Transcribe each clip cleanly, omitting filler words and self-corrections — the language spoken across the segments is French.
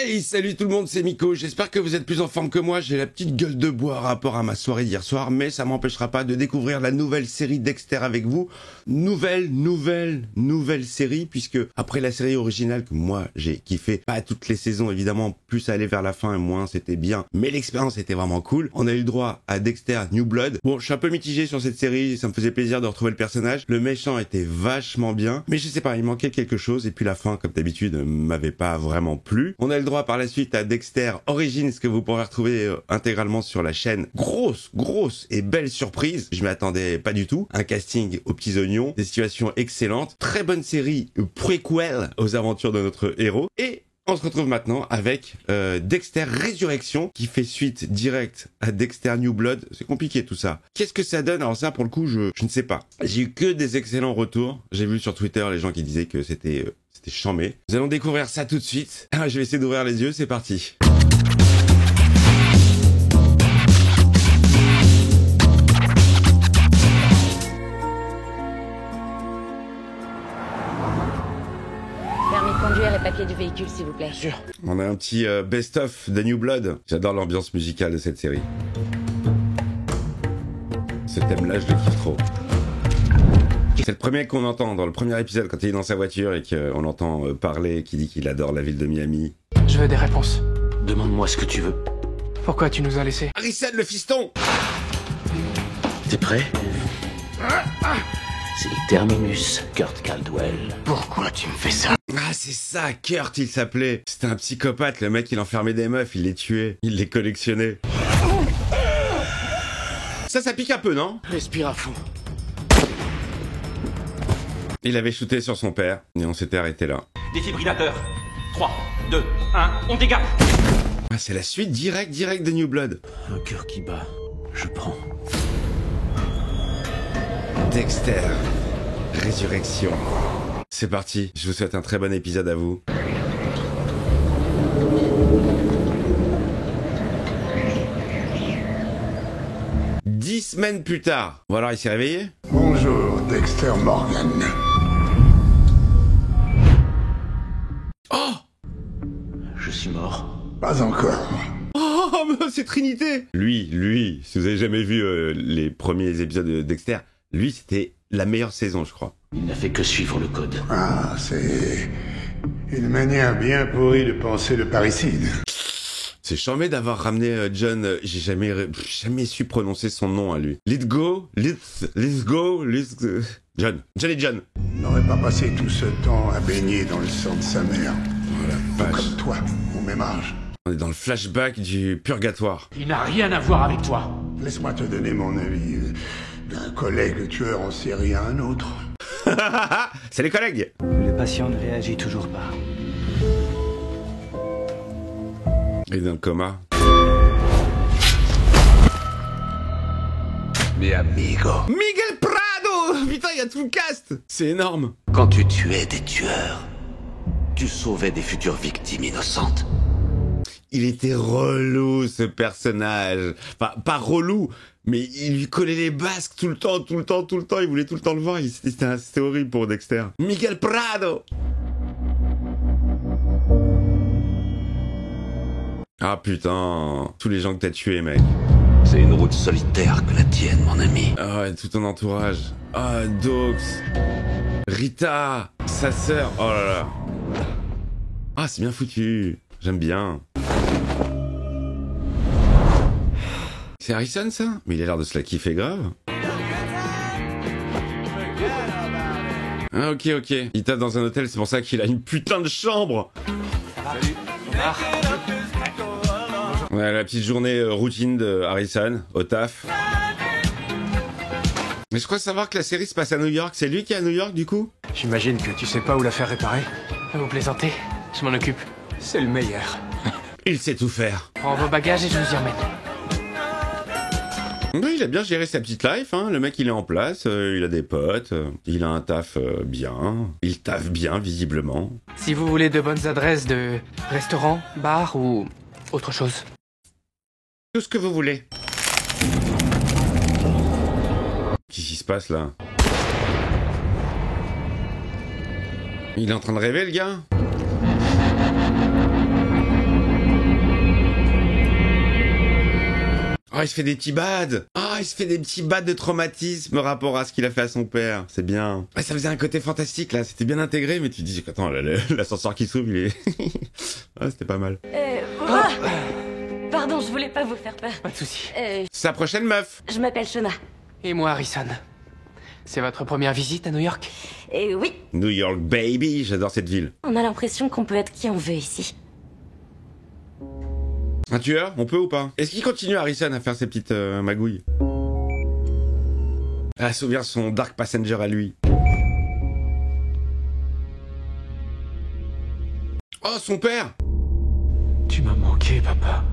Hey, salut tout le monde, c'est Miko, j'espère que vous êtes plus en forme que moi, j'ai la petite gueule de bois par rapport à ma soirée d'hier soir, mais ça m'empêchera pas de découvrir la nouvelle série Dexter avec vous. Nouvelle série, puisque après la série originale que moi j'ai kiffé, pas toutes les saisons évidemment, plus ça allait vers la fin et moins c'était bien, mais l'expérience était vraiment cool. On a eu le droit à Dexter New Blood. Bon, je suis un peu mitigé sur cette série, ça me faisait plaisir de retrouver le personnage, le méchant était vachement bien, mais je sais pas, il manquait quelque chose, et puis la fin, comme d'habitude, m'avait pas vraiment plu. On a le droit par la suite à Dexter Origins, que vous pourrez retrouver intégralement sur la chaîne. Grosse et belle surprise, je m'y attendais pas du tout. Un casting aux petits oignons, des situations excellentes, très bonne série prequel aux aventures de notre héros, et on se retrouve maintenant avec Dexter Résurrection, qui fait suite directe à Dexter New Blood. C'est compliqué tout ça. Qu'est-ce que ça donne? Alors ça, pour le coup, je ne sais pas. J'ai eu que des excellents retours. J'ai vu sur Twitter les gens qui disaient que c'était chambé. Nous allons découvrir ça tout de suite. Je vais essayer d'ouvrir les yeux, c'est parti. Permis de conduire et papier du véhicule, s'il vous plaît. Sûr. On a un petit best-of de New Blood. J'adore l'ambiance musicale de cette série. Ce thème-là, je le kiffe trop. C'est le premier qu'on entend dans le premier épisode quand il est dans sa voiture et qu'on l'entend parler, qui dit qu'il adore la ville de Miami. Je veux des réponses. Demande-moi ce que tu veux. Pourquoi tu nous as laissés? Harrison, le fiston! T'es prêt? C'est le terminus, Kurt Caldwell. Pourquoi tu me fais ça? Ah, c'est ça, Kurt, il s'appelait. C'était un psychopathe, le mec, il enfermait des meufs, il les tuait, il les collectionnait. Ça pique un peu, non? Respire à fond. Il avait shooté sur son père, et on s'était arrêté là. Défibrillateur. 3, 2, 1, on dégage. Ah, c'est la suite direct de New Blood. Un cœur qui bat, je prends. Dexter, Résurrection. C'est parti, je vous souhaite un très bon épisode à vous. Dix semaines plus tard. Bon alors, il s'est réveillé? Bonjour, Dexter Morgan. Oh! Je suis mort. Pas encore. Oh, mais c'est Trinité! Lui, si vous avez jamais vu les premiers épisodes de Dexter, lui, c'était la meilleure saison, je crois. Il n'a fait que suivre le code. Ah, c'est une manière bien pourrie de penser le parricide. C'est charmé d'avoir ramené John. J'ai jamais su prononcer son nom à lui. Let's go. John. Johnny John. Il n'aurait pas passé tout ce temps à baigner dans le sang de sa mère. Voilà, vache. Comme toi, au même âge. On est dans le flashback du purgatoire. Il n'a rien à voir avec toi. Laisse-moi te donner mon avis. D'un collègue tueur en série à un autre. C'est les collègues. Le patient ne réagit toujours pas. Il est dans le coma. Mi amigo. Miguel Prado. Putain, il y a tout le cast. C'est énorme. Quand tu tuais des tueurs, tu sauvais des futures victimes innocentes. Il était relou, ce personnage. Enfin, pas relou, mais il lui collait les basques tout le temps. Il voulait tout le temps le voir. C'était horrible pour Dexter. Miguel Prado. Ah putain, tous les gens que t'as tués, mec. C'est une route solitaire que la tienne, mon ami. Ah ouais, tout ton entourage. Ah, Dox. Rita. Sa sœur. Oh là là. Ah, c'est bien foutu. J'aime bien. C'est Harrison, ça? Mais il a l'air de se la kiffer grave. Ah, ok. Il tape dans un hôtel, c'est pour ça qu'il a une putain de chambre. Salut, Omar. Ouais, la petite journée routine de Harrison, au taf. Mais je crois savoir que la série se passe à New York. C'est lui qui est à New York, du coup? J'imagine que tu sais pas où la faire réparer. Vous plaisantez? Je m'en occupe. C'est le meilleur. Il sait tout faire. Prends vos bagages et je vous y remets. Oui, il a bien géré sa petite life, hein. Le mec, il est en place, il a des potes, il a un taf bien. Il taffe bien, visiblement. Si vous voulez de bonnes adresses de restaurant, bar ou autre chose. Tout ce que vous voulez. Qu'est-ce qui se passe, là? Il est en train de rêver, le gars? Oh, il se fait des petits bads. Ah, il se fait des petits bads de traumatisme rapport à ce qu'il a fait à son père. C'est bien. Ouais, ça faisait un côté fantastique, là. C'était bien intégré, mais tu te dis, attends, l'ascenseur qui s'ouvre, il est... Ah, c'était pas mal. Pardon, je voulais pas vous faire peur. Pas de soucis. Sa prochaine meuf. Je m'appelle Shona. Et moi, Harrison. C'est votre première visite à New York? Et oui, New York, baby. J'adore cette ville. on a l'impression qu'on peut être qui on veut ici. Un tueur, on peut ou pas? Est-ce qu'il continue Harrison à faire ses petites magouilles? Elle se souvient son Dark Passenger à lui. Oh, son père! Tu m'as manqué, papa.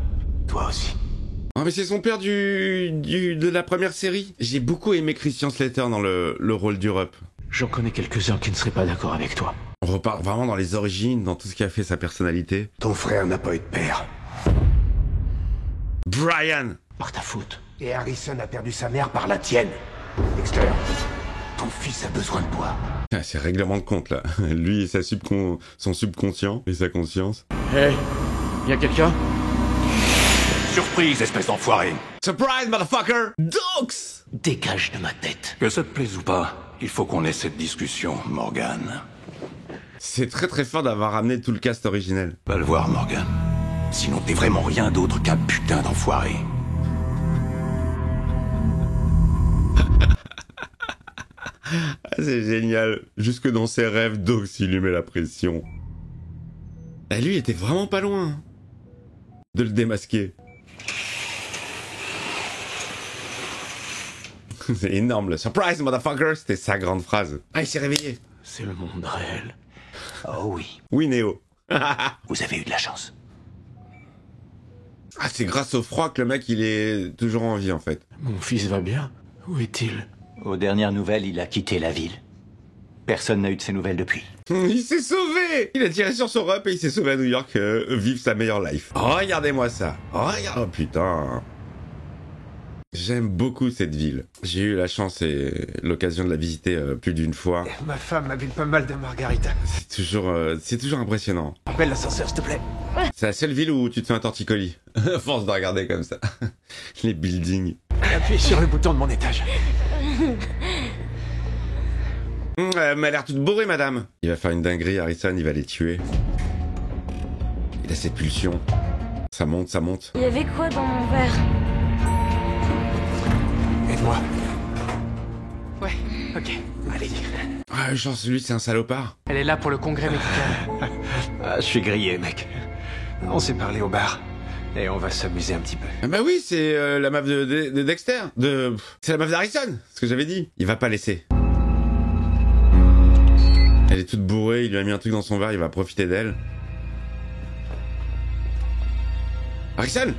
Toi aussi. Oh, mais c'est son père de la première série. J'ai beaucoup aimé Christian Slater dans le rôle du Rupp. J'en connais quelques-uns qui ne seraient pas d'accord avec toi. On repart vraiment dans les origines, dans tout ce qui a fait sa personnalité. Ton frère n'a pas eu de père. Brian! Par ta faute. Et Harrison a perdu sa mère par la tienne. Dexter, ton fils a besoin de toi. Ah, c'est règlement de compte, là. Lui et son subconscient et sa conscience. Hey, y a quelqu'un? Surprise, espèce d'enfoiré. Surprise, motherfucker! Dox! Dégage de ma tête. Que ça te plaise ou pas, il faut qu'on ait cette discussion, Morgan. C'est très très fort d'avoir ramené tout le cast originel. Va le voir, Morgan. Sinon t'es vraiment rien d'autre qu'un putain d'enfoiré. Ah, c'est génial. Jusque dans ses rêves, Dox, il lui met la pression. Et lui, il était vraiment pas loin de le démasquer. C'est énorme, le surprise, motherfucker. C'était sa grande phrase. Ah, il s'est réveillé. C'est le monde réel. Oh oui. Oui, Néo. Vous avez eu de la chance. Ah, c'est grâce au froid que le mec, il est toujours en vie, en fait. Mon fils va bien? Où est-il? Aux dernières nouvelles, il a quitté la ville. Personne n'a eu de ses nouvelles depuis. Il s'est sauvé. Il a tiré sur son Rupp et il s'est sauvé à New York, vivre sa meilleure life. Regardez-moi ça. Oh putain. J'aime beaucoup cette ville. J'ai eu la chance et l'occasion de la visiter plus d'une fois. Ma femme m'habille pas mal de margarita. C'est toujours impressionnant. Appelle l'ascenseur, s'il te plaît. C'est la seule ville où tu te fais un torticolis. À force de regarder comme ça. Les buildings. Appuyez sur le bouton de mon étage. Elle m'a l'air toute bourrée, madame. Il va faire une dinguerie, Harrison, il va les tuer. Il a ses pulsions. Ça monte, ça monte. Il y avait quoi dans mon verre? Aide-moi. Ouais, ok. Allez. Ah, genre, celui, c'est un salopard. Elle est là pour le congrès médical. Ah, je suis grillé, mec. On s'est parlé au bar. Et on va s'amuser un petit peu. Ah bah oui, c'est la meuf de Dexter. C'est la meuf d'Harrison, ce que j'avais dit. Il va pas laisser. Elle est toute bourrée, il lui a mis un truc dans son verre, il va profiter d'elle. Harrison!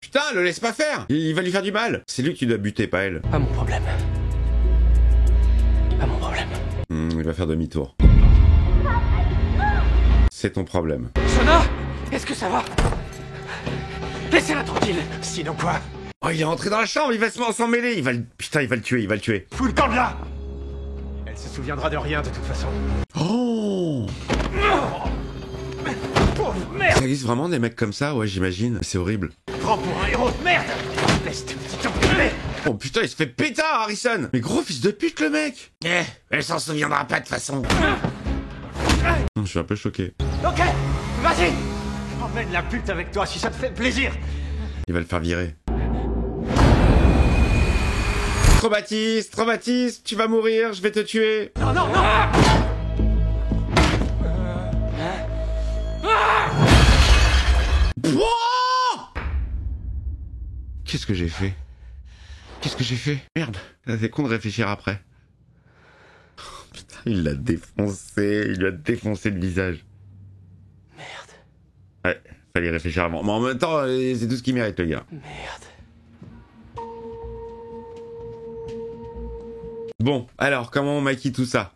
Putain, le laisse pas faire! Il va lui faire du mal! C'est lui que tu dois buter, pas elle. Pas mon problème. Pas mon problème. Il va faire demi-tour. C'est ton problème. Shona! Est-ce que ça va? Laissez-la tranquille. Sinon quoi? Oh, il est rentré dans la chambre, il va s'en mêler! Putain, il va le tuer. Fous le camp de là! Elle se souviendra de rien de toute façon. Oh! Ça existe vraiment des mecs comme ça? Ouais, j'imagine. C'est horrible. Prends pour un héros de merde! Laisse tes petits enculés! Oh putain, il se fait pétard, Harrison! Mais gros fils de pute, le mec! Elle s'en souviendra pas de façon. Je suis un peu choqué. Ok! Vas-y! Emmène la pute avec toi si ça te fait plaisir! Il va le faire virer. Traumatisme, tu vas mourir, je vais te tuer. Non, non, non! Wouah! Qu'est-ce que j'ai fait? Merde, c'est con de réfléchir après. Oh, putain, il l'a défoncé, il lui a défoncé le visage. Merde. Ouais, fallait réfléchir avant. Mais en même temps, c'est tout ce qu'il mérite, le gars. Merde. Bon, alors, comment on maquille tout ça?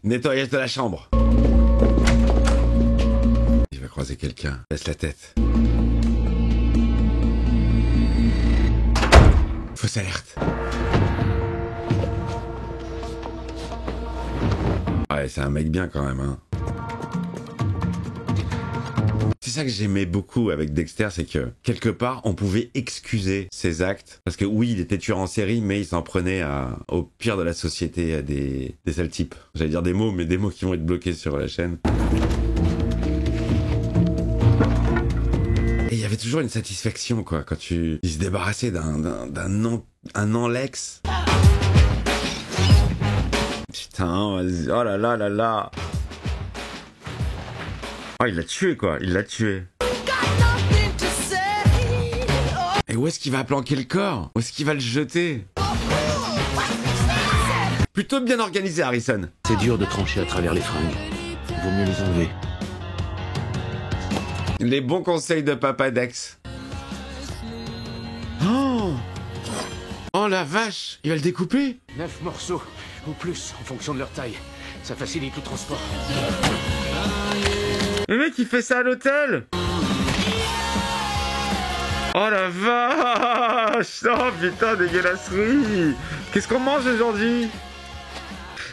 Nettoyage de la chambre. Il va croiser quelqu'un. Laisse la tête. Fausse alerte. Ouais, c'est un mec bien quand même, hein. ça que j'aimais beaucoup avec Dexter, c'est que quelque part on pouvait excuser ses actes, parce que oui, il était tueur en série, mais il s'en prenait au pire de la société, à des sales types. J'allais dire des mots, mais des mots qui vont être bloqués sur la chaîne. Et il y avait toujours une satisfaction, quoi, quand il se débarrassait d'un non-lex. Putain, vas-y. Oh là là là là. Oh, il l'a tué, quoi. Il l'a tué. Et où est-ce qu'il va planquer le corps? Où est-ce qu'il va le jeter? Plutôt bien organisé, Harrison. C'est dur de trancher à travers les fringues. Vaut mieux les enlever. Les bons conseils de Papa Dex. Oh la vache, il va le découper? 9 morceaux, ou plus, en fonction de leur taille. Ça facilite le transport. Le mec, il fait ça à l'hôtel. Oh la vache. Oh putain, dégueulasserie. Qu'est-ce qu'on mange aujourd'hui?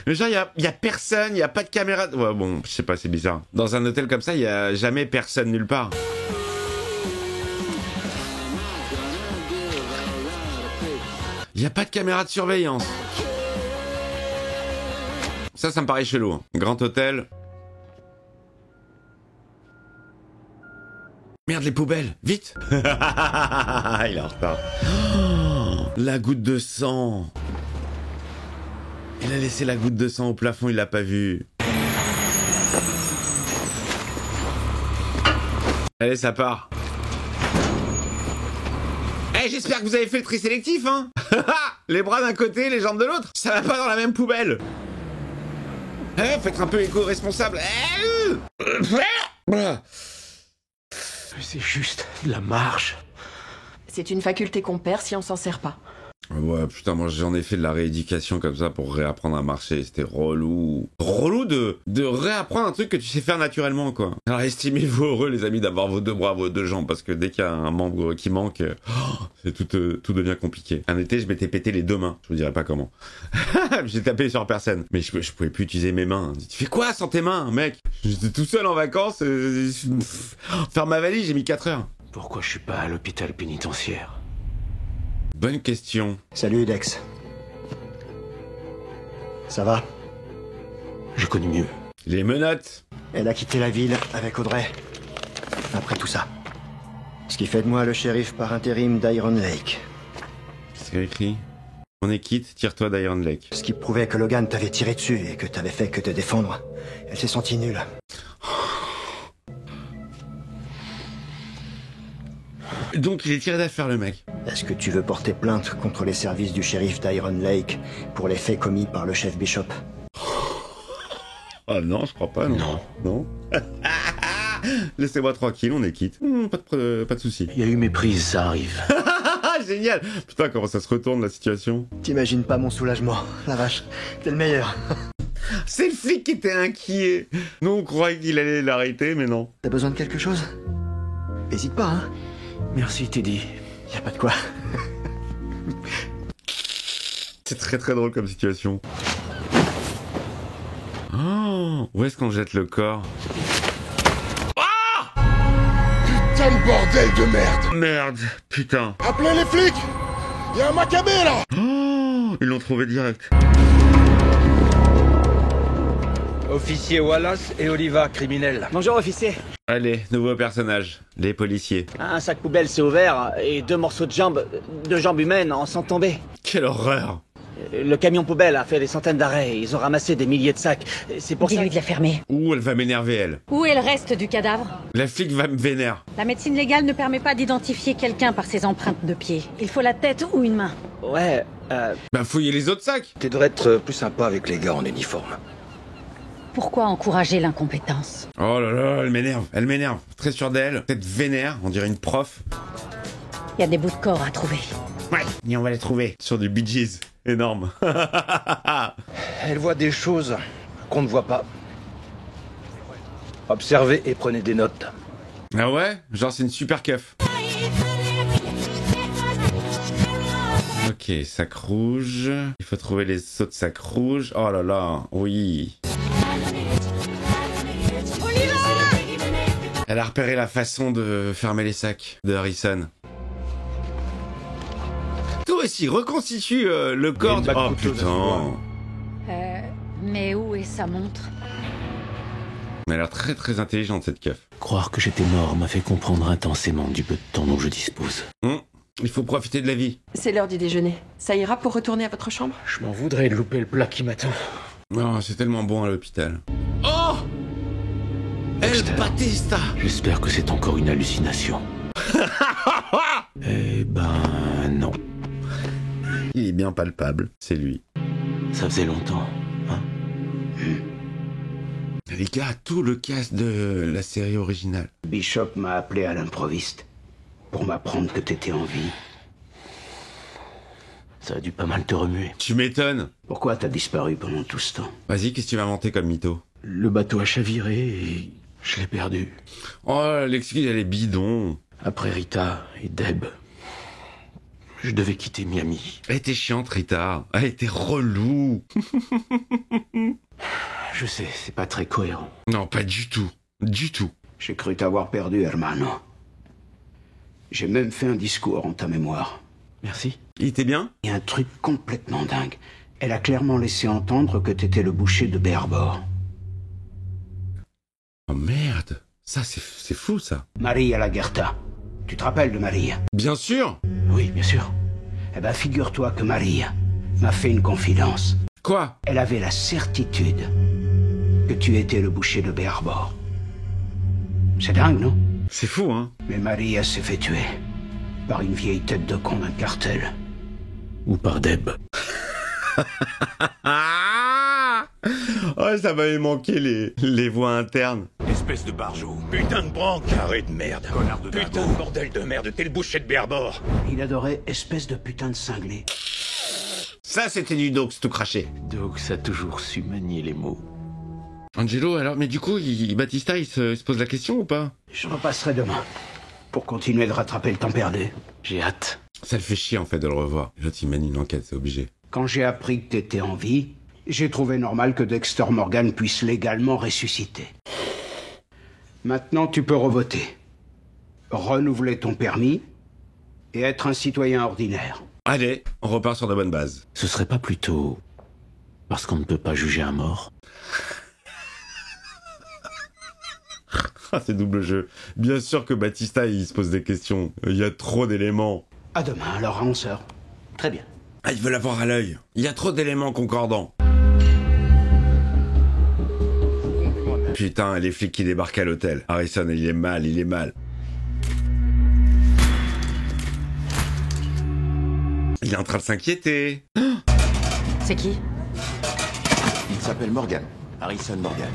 Mais genre, y a personne, y a pas de caméra. Ouais, bon, je sais pas, c'est bizarre. Dans un hôtel comme ça, y a jamais personne nulle part. Y a pas de caméra de surveillance. Ça me paraît chelou. Hein. Grand hôtel. Merde, les poubelles, vite. Il est en retard. Oh, la goutte de sang. Il a laissé la goutte de sang au plafond, il l'a pas vu. Allez, ça part. Eh, j'espère que vous avez fait le tri sélectif, hein. Les bras d'un côté, les jambes de l'autre. Ça va pas dans la même poubelle. Eh, faut être un peu éco-responsable. C'est juste de la marche. C'est une faculté qu'on perd si on s'en sert pas. Ouais, putain, moi j'en ai fait de la rééducation comme ça pour réapprendre à marcher. C'était relou. Relou de réapprendre un truc que tu sais faire naturellement, quoi. Alors estimez-vous heureux, les amis, d'avoir vos deux bras, vos deux jambes, parce que dès qu'il y a un membre qui manque, c'est tout devient compliqué. Un été, je m'étais pété les deux mains. Je vous dirai pas comment. J'ai tapé sur personne. Mais je pouvais plus utiliser mes mains. Tu fais quoi sans tes mains, mec? J'étais tout seul en vacances. Faire ma valise, j'ai mis 4 heures. Pourquoi je suis pas à l'hôpital pénitentiaire? Bonne question. Salut Dex. Ça va? Je connais mieux. Les menottes. Elle a quitté la ville avec Audrey. Après tout ça. Ce qui fait de moi le shérif par intérim d'Iron Lake. Qu'est-ce qu'il y a écrit? On est quitte, tire-toi d'Iron Lake. Ce qui prouvait que Logan t'avait tiré dessus et que t'avais fait que te défendre. Elle s'est sentie nulle. Donc il est tiré d'affaire, le mec. Est-ce que tu veux porter plainte contre les services du shérif d'Iron Lake pour les faits commis par le chef Bishop? Ah non, je crois pas, non. Non. Laissez-moi tranquille, on est quitte. Pas de soucis. Il y a eu méprise, ça arrive. Génial. Putain, comment ça se retourne, la situation. T'imagines pas mon soulagement. La vache, t'es le meilleur. C'est le flic qui était inquiet. Nous, on croyait qu'il allait l'arrêter, mais non. T'as besoin de quelque chose? Hésite pas, hein. Merci, Teddy. Y a pas de quoi. C'est très très drôle comme situation. Oh, où est-ce qu'on jette le corps? Ah! Putain de bordel de merde! Merde, putain. Appelez les flics! Y'a un macabé là! Oh, ils l'ont trouvé direct. Officier Wallace et Oliva, criminels. Bonjour, officier. Allez, nouveau personnage, les policiers. Un sac poubelle s'est ouvert et 2 morceaux de jambes humaines en sont tombés. Quelle horreur! Le camion poubelle a fait des centaines d'arrêts. Ils ont ramassé des milliers de sacs. C'est pour ça. Dis-lui de la fermer. Ouh, elle va m'énerver, elle. Où est le reste du cadavre? La flic va me vénérer. La médecine légale ne permet pas d'identifier quelqu'un par ses empreintes de pied. Il faut la tête ou une main. Ouais, Bah fouillez les autres sacs. Tu devrais être plus sympa avec les gars en uniforme. Pourquoi encourager l'incompétence? Oh là là, elle m'énerve. Très sûre d'elle, peut-être vénère, on dirait une prof. Il y a des bouts de corps à trouver. Ouais, et on va les trouver. Sur du Bee Gees, énorme. Elle voit des choses qu'on ne voit pas. Observez et prenez des notes. Ah ouais? Genre c'est une super keuf. Ok, sac rouge. Il faut trouver les autres sacs rouges. Oh là là, oui. Elle a repéré la façon de fermer les sacs de Harrison. Toi aussi, reconstitue le corps de... Oh putain. Mais où est sa montre? Elle a l'air très très intelligente cette keuf. Croire que j'étais mort m'a fait comprendre intensément du peu de temps dont je dispose. Il faut profiter de la vie. C'est l'heure du déjeuner. Ça ira pour retourner à votre chambre? Je m'en voudrais de louper le plat qui m'attend. Oh, c'est tellement bon à l'hôpital. Oh El Batista. J'espère que c'est encore une hallucination. Eh ben non. Il est bien palpable, c'est lui. Ça faisait longtemps, hein? Les gars, tout le cast de la série originale. Bishop m'a appelé à l'improviste pour m'apprendre que t'étais en vie. Ça a dû pas mal te remuer. Tu m'étonnes. Pourquoi t'as disparu pendant tout ce temps? Vas-y, qu'est-ce que tu vas inventer comme mytho? Le bateau a chaviré et je l'ai perdu. Oh, l'excuse, elle est bidon. Après Rita et Deb, je devais quitter Miami. Elle était chiante, Rita. Elle était relou. Je sais, c'est pas très cohérent. Non, pas du tout. Du tout. J'ai cru t'avoir perdu, hermano. J'ai même fait un discours en ta mémoire. Merci. Il était bien? Il y a un truc complètement dingue. Elle a clairement laissé entendre que t'étais le boucher de Berbor. Oh merde. Ça, c'est fou, ça. Maria Lagerta. Tu te rappelles de Maria? Bien sûr. Oui, bien sûr. Eh ben, figure-toi que Maria m'a fait une confidence. Quoi? Elle avait la certitude que tu étais le boucher de Berbor. C'est dingue, non? C'est fou, hein? Mais Maria s'est fait tuer par une vieille tête de con d'un cartel. Ou par Deb. Oh, ça m'avait manqué les voix internes. Espèce de barjot. Putain de branque. Carré de merde. Connard de putain de bordel de merde. T'es le boucher de Berbor. Il adorait espèce de putain de cinglé. Ça, c'était du Dox tout craché. Dox a toujours su manier les mots. Angelo, alors, mais du coup, Batista, il se pose la question ou pas? Je repasserai demain pour continuer de rattraper le temps perdu. J'ai hâte. Ça le fait chier, en fait, de le revoir. L'autre, il mène une enquête, c'est obligé. Quand j'ai appris que t'étais en vie, j'ai trouvé normal que Dexter Morgan puisse légalement ressusciter. Maintenant, tu peux revoter, renouveler ton permis et être un citoyen ordinaire. Allez, on repart sur de bonnes bases. Ce serait pas plutôt parce qu'on ne peut pas juger un mort? Ah, c'est double jeu. Bien sûr que Batista, il se pose des questions. Il y a trop d'éléments. À demain, alors à 11h. Très bien. Ah, il veut l'avoir à l'œil. Il y a trop d'éléments concordants. Putain, les flics qui débarquent à l'hôtel. Harrison, il est mal, il est mal. Il est en train de s'inquiéter. C'est qui? Il s'appelle Morgan. Harrison Morgan.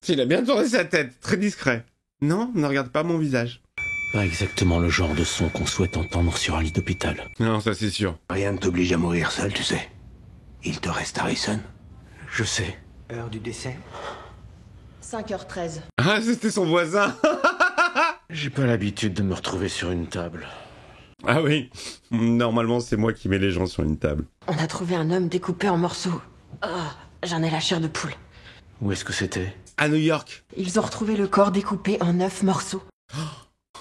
Il a bien tourné sa tête, très discret. Non, ne regarde pas mon visage. Pas exactement le genre de son qu'on souhaite entendre sur un lit d'hôpital. Non, ça c'est sûr. Rien ne t'oblige à mourir seul, tu sais. Il te reste Harrison. Je sais. Heure du décès? 5h13. Ah, c'était son voisin. J'ai pas l'habitude de me retrouver sur une table. Ah oui, normalement c'est moi qui mets les gens sur une table. On a trouvé un homme découpé en morceaux. Ah, j'en ai la chair de poule. Où est-ce que c'était? À New York. Ils ont retrouvé le corps découpé en 9 morceaux.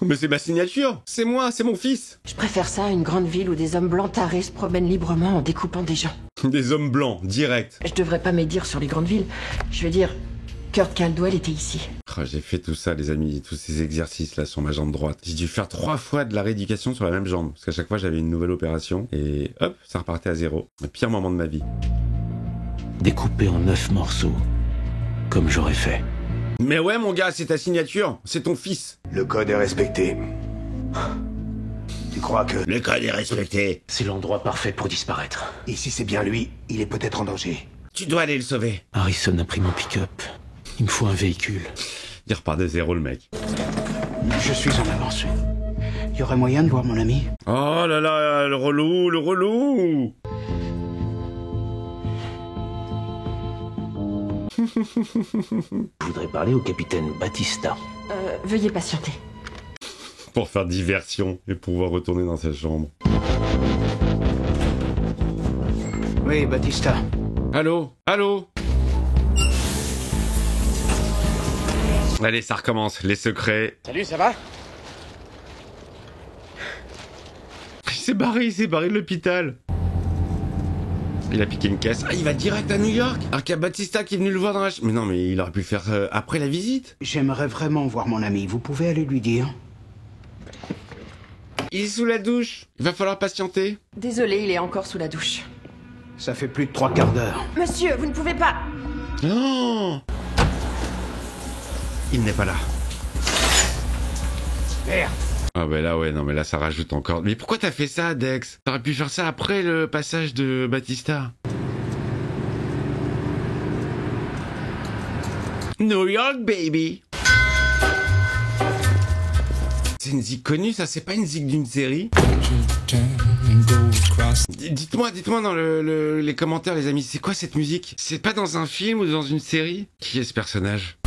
Mais c'est ma signature. C'est moi, c'est mon fils. Je préfère ça à une grande ville où des hommes blancs tarés se promènent librement en découpant des gens. Des hommes blancs, direct. Je devrais pas médire sur les grandes villes. Je veux dire, Kurt Caldwell était ici. Oh, j'ai fait tout ça, les amis, tous ces exercices là sur ma jambe droite. J'ai dû faire 3 fois de la rééducation sur la même jambe, parce qu'à chaque fois j'avais une nouvelle opération, et hop, ça repartait à zéro. Le pire moment de ma vie. Découpé en 9 morceaux, comme j'aurais fait. Mais ouais mon gars, c'est ta signature, c'est ton fils. Le code est respecté. Tu crois que... Le code est respecté. C'est l'endroit parfait pour disparaître. Et si c'est bien lui, il est peut-être en danger. Tu dois aller le sauver. Harrison a pris mon pick-up. Il me faut un véhicule. Il repart de zéro le mec. Je suis en avance. Il y aurait moyen de voir mon ami? Oh là là, le relou, le relou. Je voudrais parler au capitaine Batista. Veuillez patienter. Pour faire diversion et pouvoir retourner dans sa chambre. Oui, Batista. Allô? Allô? Allez, ça recommence, les secrets. Salut, ça va? Il s'est barré de l'hôpital. Il a piqué une caisse. Ah, il va direct à New York. Alors qu'il y a Batista qui est venu le voir dans la... Mais non, mais il aurait pu le faire après la visite. J'aimerais vraiment voir mon ami. Vous pouvez aller lui dire. Il est sous la douche. Il va falloir patienter. Désolé, il est encore sous la douche. Ça fait plus de 3 quarts d'heure. Monsieur, vous ne pouvez pas... Non. Il n'est pas là. Merde. Ah bah là ouais, non mais là ça rajoute encore. Mais pourquoi t'as fait ça, Dex? T'aurais pu faire ça après le passage de Batista. New York, baby. C'est une zig connue, ça? C'est pas une zig d'une série? Dites-moi dans les commentaires, les amis, c'est quoi cette musique? C'est pas dans un film ou dans une série? Qui est ce personnage?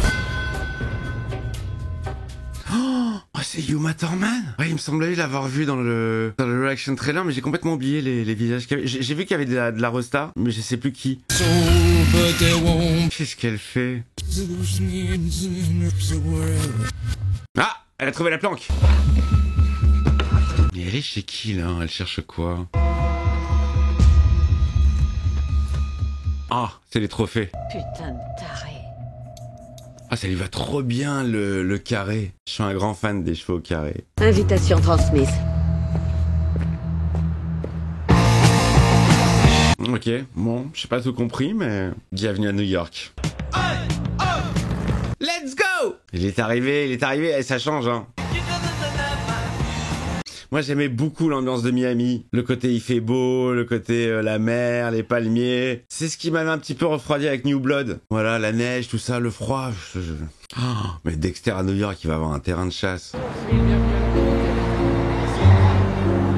Oh, c'est Uma Thurman. Ouais, il me semblait l'avoir vu dans le reaction trailer, mais j'ai complètement oublié les visages qu'il y avait. J'ai vu qu'il y avait de la resta, mais je sais plus qui. Qu'est-ce qu'elle fait? Ah, elle a trouvé la planque. Mais elle est chez qui, là? Elle cherche quoi? Ah, c'est les trophées. Putain de taré. Ah, ça lui va trop bien, le carré. Je suis un grand fan des chevaux carrés. Invitation transmise. Ok, bon, j'ai pas tout compris, mais... Bienvenue à New York. Let's go! Il est arrivé, et ça change, hein. Moi, j'aimais beaucoup l'ambiance de Miami. Le côté il fait beau, le côté la mer, les palmiers. C'est ce qui m'avait un petit peu refroidi avec New Blood. Voilà, la neige, tout ça, le froid. Oh, mais Dexter à New York, il va avoir un terrain de chasse.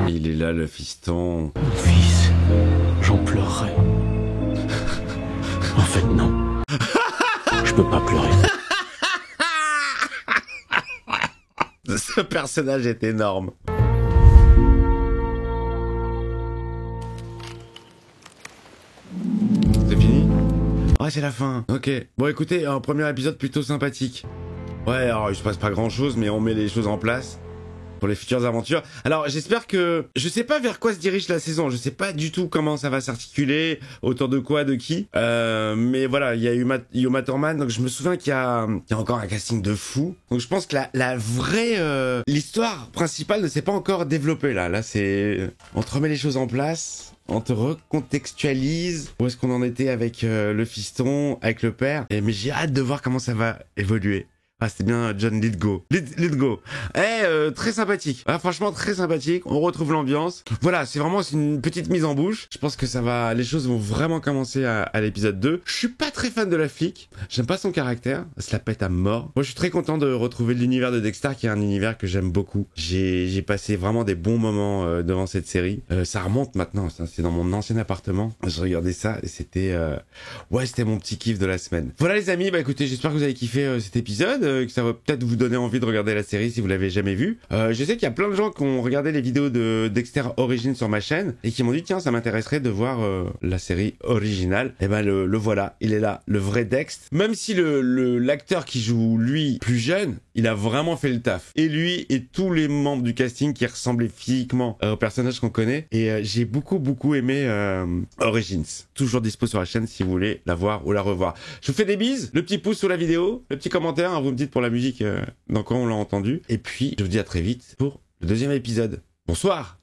Il est là, le fiston. Mon fils, j'en pleurerai. En fait, non. Je peux pas pleurer. Ce personnage est énorme. C'est fini? Ouais, c'est la fin. Ok. Bon, écoutez, un premier épisode plutôt sympathique. Ouais, alors il se passe pas grand chose, mais on met les choses en place pour les futures aventures. Alors, j'espère que... Je sais pas vers quoi se dirige la saison. Je sais pas du tout comment ça va s'articuler, autour de quoi, de qui. Mais voilà, il y a Uma Thurman, donc je me souviens qu'il y a encore un casting de fou. Donc je pense que la vraie... l'histoire principale ne s'est pas encore développée, là. Là, c'est... On te remet les choses en place... On te recontextualise où est-ce qu'on en était avec le fiston, avec le père. Mais j'ai hâte de voir comment ça va évoluer. Ah, c'était bien John Lithgow. Lithgow. Très sympathique. Ah, franchement, très sympathique. On retrouve l'ambiance. Voilà, c'est une petite mise en bouche. Je pense que les choses vont vraiment commencer à l'épisode 2. Je suis pas très fan de la flic. J'aime pas son caractère. Elle se la pète à mort. Moi, je suis très content de retrouver l'univers de Dexter, qui est un univers que j'aime beaucoup. J'ai passé vraiment des bons moments devant cette série. Ça remonte maintenant. C'est dans mon ancien appartement. Je regardais ça et c'était mon petit kiff de la semaine. Voilà les amis, bah écoutez, j'espère que vous avez kiffé cet épisode. Que ça va peut-être vous donner envie de regarder la série si vous l'avez jamais vue. Je sais qu'il y a plein de gens qui ont regardé les vidéos de Dexter Origins sur ma chaîne et qui m'ont dit tiens, ça m'intéresserait de voir la série originale. Et ben le voilà, il est là, le vrai Dex. Même si l'acteur qui joue lui plus jeune, il a vraiment fait le taf. Et lui et tous les membres du casting qui ressemblaient physiquement au personnage qu'on connaît. Et j'ai beaucoup aimé Origins. Toujours dispo sur la chaîne si vous voulez la voir ou la revoir. Je vous fais des bises, le petit pouce sous la vidéo, le petit commentaire, hein, vous me dites pour la musique dans quoi on l'a entendu. Et puis je vous dis à très vite pour le deuxième épisode. Bonsoir.